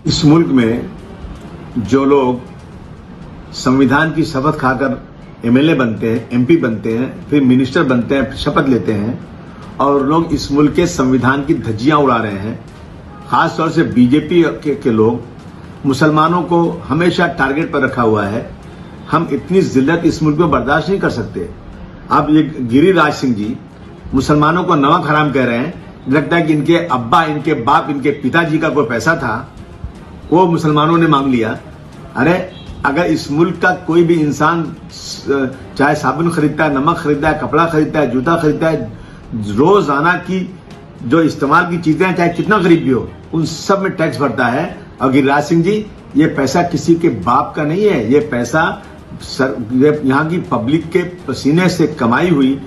इस मुल्क में जो लोग संविधान की शपथ खाकर एमएलए बनते हैं, एमपी बनते हैं, फिर मिनिस्टर बनते हैं, शपथ लेते हैं और लोग इस मुल्क के संविधान की धज्जियां उड़ा रहे हैं, खासतौर से बीजेपी के लोग मुसलमानों को हमेशा टारगेट पर रखा हुआ है। हम इतनी जिल्लत इस मुल्क में बर्दाश्त नहीं कर सकते। अब ये गिरिराज सिंह जी मुसलमानों को नमक हराम कह रहे हैं। लगता है कि इनके अब्बा, इनके बाप, इनके पिताजी का कोई पैसा था, वो मुसलमानों ने मांग लिया। अरे अगर इस मुल्क का कोई भी इंसान चाहे साबुन खरीदता है, नमक खरीदता है, कपड़ा खरीदता है, जूता खरीदता है, रोजाना की जो इस्तेमाल की चीजें हैं, चाहे कितना गरीब भी हो, उन सब में टैक्स भरता है। और गिरिराज सिंह जी, ये पैसा किसी के बाप का नहीं है, ये पैसा यहाँ की पब्लिक के पसीने से कमाई हुई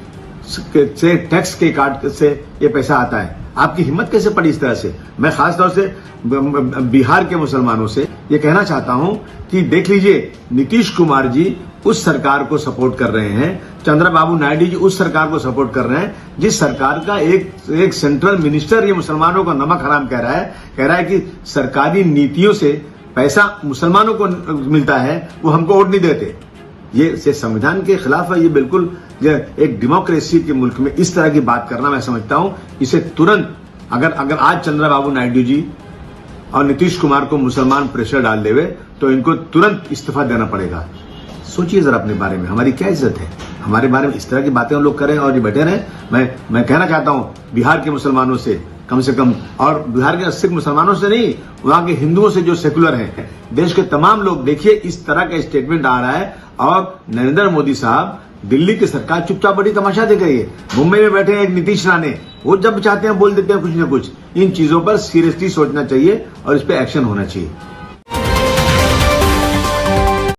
से टैक्स के काट से ये पैसा आता है। आपकी हिम्मत कैसे पड़ी इस तरह से? मैं खासतौर से बिहार के मुसलमानों से ये कहना चाहता हूं कि देख लीजिए, नीतीश कुमार जी उस सरकार को सपोर्ट कर रहे हैं, चंद्रबाबू नायडू जी उस सरकार को सपोर्ट कर रहे हैं जिस सरकार का एक सेंट्रल मिनिस्टर ये मुसलमानों को नमक हराम कह रहा है कि सरकारी नीतियों से पैसा मुसलमानों को मिलता है, वो हमको वोट नहीं देते। ये संविधान के खिलाफ है। ये बिल्कुल एक डेमोक्रेसी के मुल्क में इस तरह की बात करना, मैं समझता हूं इसे तुरंत अगर आज चंद्रबाबू नायडू जी और नीतीश कुमार को मुसलमान प्रेशर डाल देवे तो इनको तुरंत इस्तीफा देना पड़ेगा। सोचिए जरा अपने बारे में, हमारी क्या इज्जत है? हमारे बारे में इस तरह की बातें हम लोग करें और ये बैठे रहें। मैं कहना चाहता हूं बिहार के मुसलमानों से कम से कम, और बिहार के सिर्फ मुसलमानों से नहीं, वहां के हिंदुओं से जो सेकुलर हैं, देश के तमाम लोग, देखिए इस तरह का स्टेटमेंट आ रहा है और नरेंद्र मोदी साहब, दिल्ली की सरकार चुपचाप बड़ी तमाशा देख रही है। मुंबई में बैठे हैं एक नीतीश राणे, वो जब चाहते हैं बोल देते हैं कुछ न कुछ। इन चीजों पर सीरियसली सोचना चाहिए और इस पर एक्शन होना चाहिए।